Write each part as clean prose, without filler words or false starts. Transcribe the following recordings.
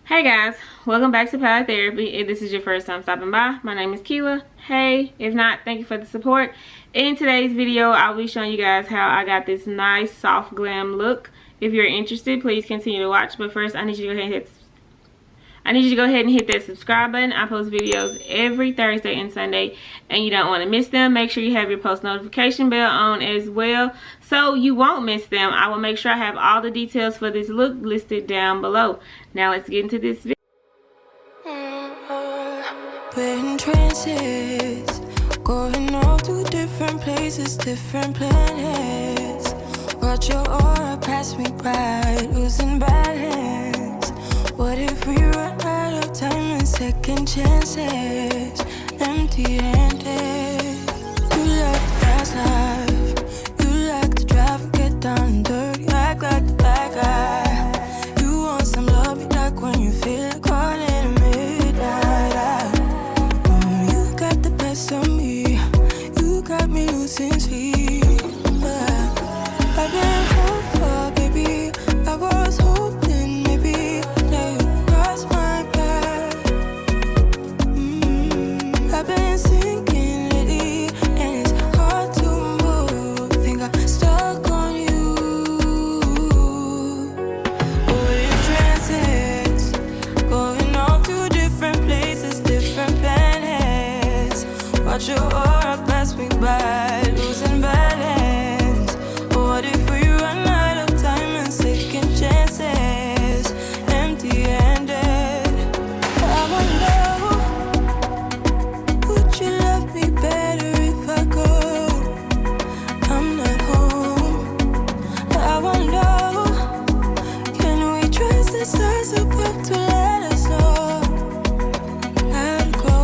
Hey guys, welcome back to Palette Therapy. If this is your first time stopping by, my name is Keela. Hey, if not, thank you for the support. In today's video, I'll be showing you guys how I got this nice soft glam look. If you're interested, please continue to watch. But first, I need you to go ahead and hit that subscribe button. I post videos every Thursday and Sunday, and you don't want to miss them. Make sure you have your post notification bell on as well, so you won't miss them. I will make sure I have all the details for this look listed down below. Now let's get into this video. We're in trances, going all to different places, different planets. Watch your aura pass me by, losing balance. What if we run out of time and second chances? Empty-handed. You like the fast life, you like to drive and get down and dirty, act like the bad guy. You want some love, be like when you feel like calling at midnight. You got the best of me, you got me losing sleep. I've been hopeful, baby, I was hoping maybe that you crossed my path. I've been sinking lately, and it's hard to move. Think I'm stuck on you. We're in trances, going off to different places, different planets. Watch your aura pass me by, losing balance. What if we run out of time and second chances? Empty-handed. I wonder, would you love me better if I go? I'm not home. I wonder, can we trust the stars above to let us know how to go?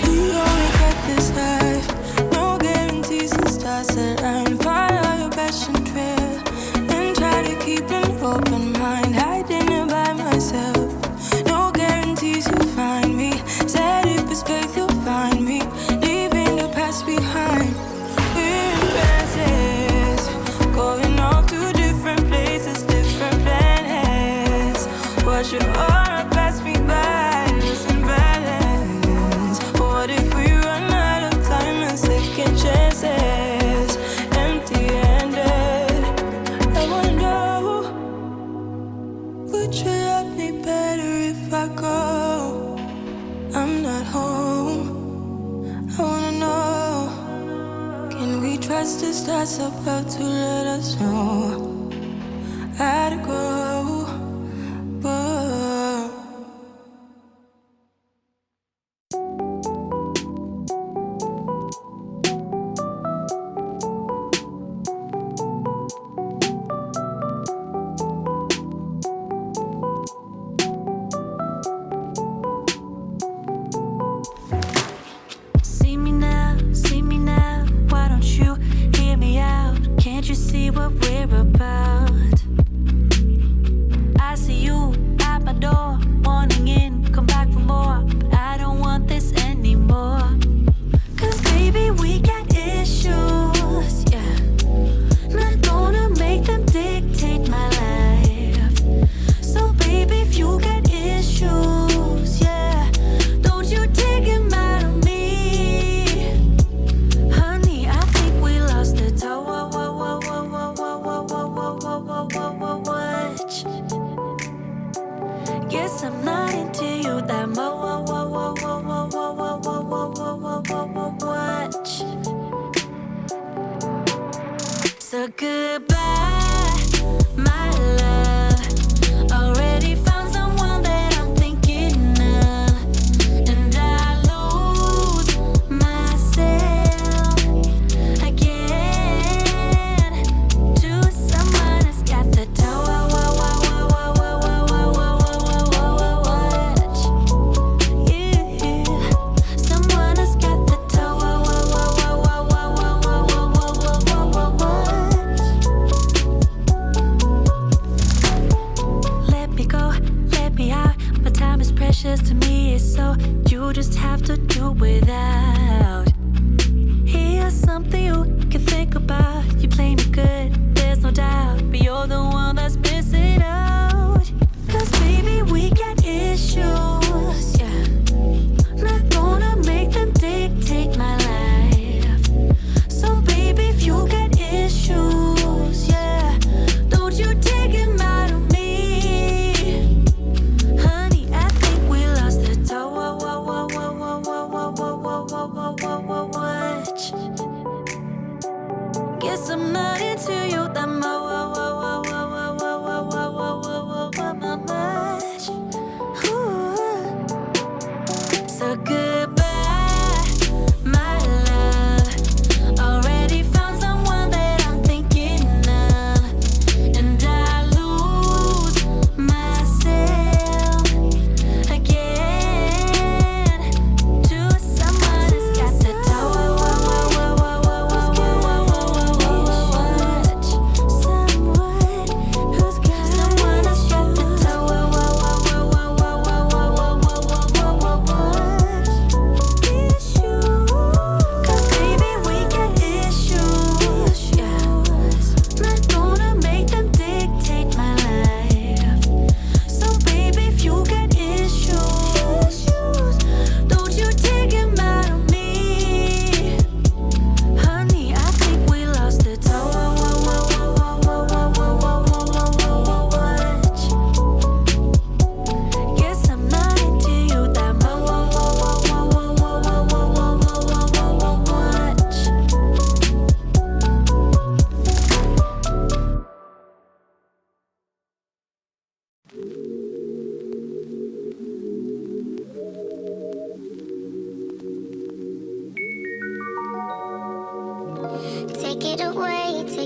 We only got this life, no guarantees and stars align. Follow your passion trail and try to keep an open mind. Hiding it by myself, no guarantees you'll find me. Said if it's faith you'll find me, leaving the past behind. We're in trances, going off to different places, different planets. Watch your aura pass me by, losing balance. What if we run out of time and second chances? Empty-handed. I wonder, would you love me better if I go? I'm not home. I wanna know, can we trust the stars above to let us know how to go? Whoa. See me now, why don't you hear me out? Can't you see what we're about? I see you at my door, wanting in, come back for more, but I don't want this anymore. Cause baby, we got issues, yeah. Not gonna make them dictate my life. So baby, if you got issues, yeah, don't you take them out of me. Honey, I think we lost the toe. Watch. Guess I'm not into you that much. So goodbye, my love. Already found someone that I'm thinking of, and I lose myself again to someone who's got the toe. Watch, yeah. Someone who's got the toe. Let me go, let me out. My time is precious to me, so you just have to do without. Here's something you can think about. You play me good, there's no doubt, but you're the one that's missing out. Cause baby, we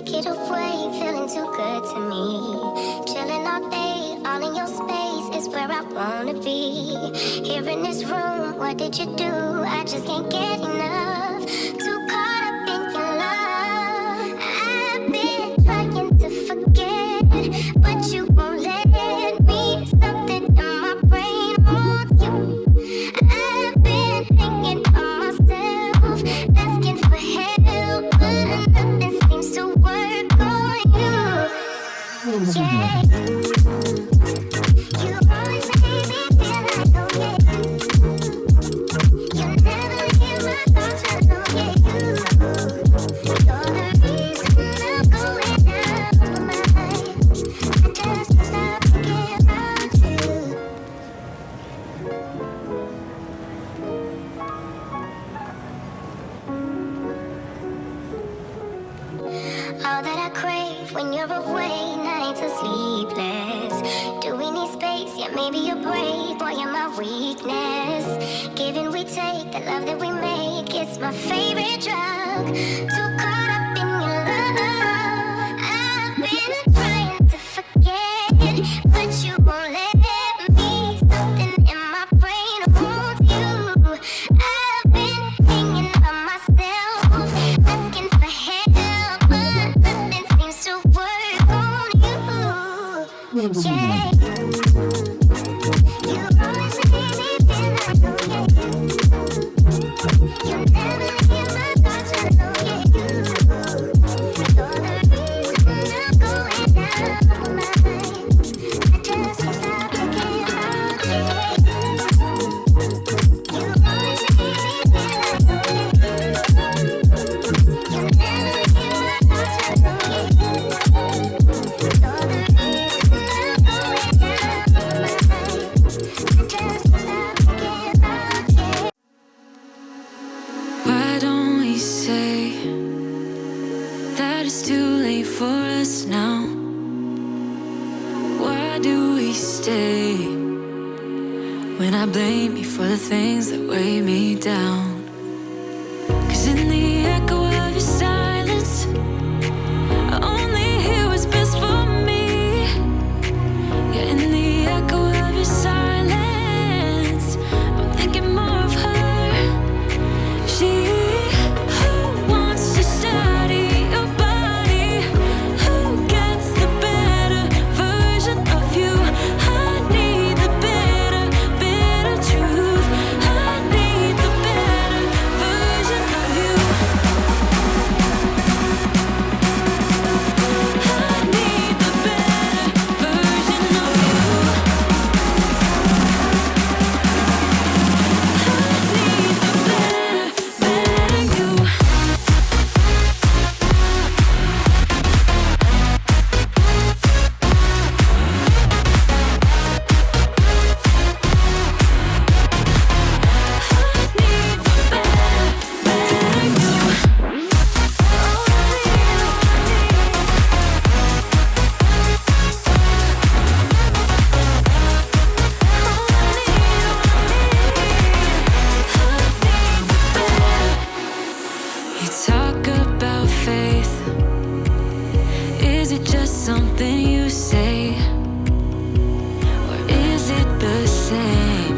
take it away, feeling too good to me. Chilling all day, all in your space is where I wanna be. Here in this room, what did you do? I just can't get enough. Too caught up in your love. I've been trying to forget, but you won't let me. Something in my brain wants you. I've been hanging on myself, asking for help, but nothing seems to work on you. Yeah. You always make me feel like, oh yeah. You never leave my thoughts alone, yeah. You're the reason I'm going out of my mind. I just can't stop thinking about you. All that I crave when you're away, nights are sleepless. Do we need space? Yeah, maybe a break. Boy, you're my weakness. Give and we take, the love that we make, it's my favorite drug. Too caught up in your love. I've been trying to forget, but you won't let me. Something in my brain wants you. I've been hanging on myself, asking for help, but nothing seems to work on you. Yeah. You always make me feel like, oh yeah. You never leave my thoughts alone, yeah. You're the reason I'm going out of my mind. I just can't stop thinking about you. You always make me feel like, oh yeah. You never leave my thoughts alone, yeah. You're the reason I'm going out of my mind. I just can't stop thinking about you. Why don't we say that it's too late for us now? Why do we stay when I blame you for the things that weigh me down? 'Cause in the echo of your silence, I only hear what's best for me. Yeah, in the echo of your silence, I'm thinking more of her. She who wants to study your body, who gets the better version of you. I need the bitter truth. I need the better version of you. I need the better version of you. I need the better you. You talk about faith. Is it just something you say? Or is it the same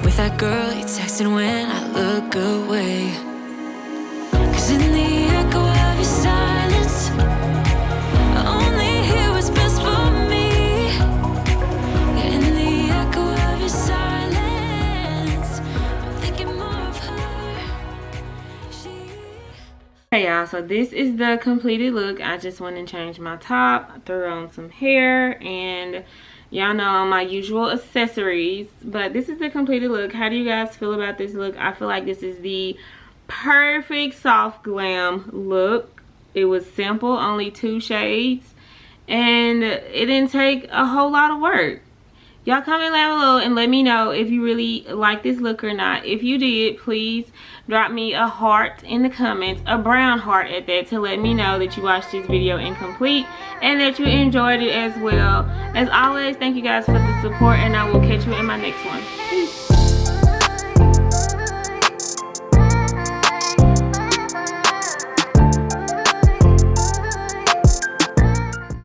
with that girl you texting when I look away? 'Cause in the echo of your silence, I only hear what's best for me. Yeah, in the echo of your silence, I'm thinking more of her. Hey y'all, so this is the completed look. I just went and changed my top, threw on some hair, and y'all know my usual accessories, but this is the completed look. How do you guys feel about this look? I feel like this is the perfect soft glam look. It was simple, only 2 shades, and it didn't take a whole lot of work. Y'all comment down below and let me know if you really like this look or not. If you did, please drop me a heart in the comments, a brown heart at that, to let me know that you watched this video incomplete and that you enjoyed it as well. As always, thank you guys for the support, and I will catch you in my next one. Peace.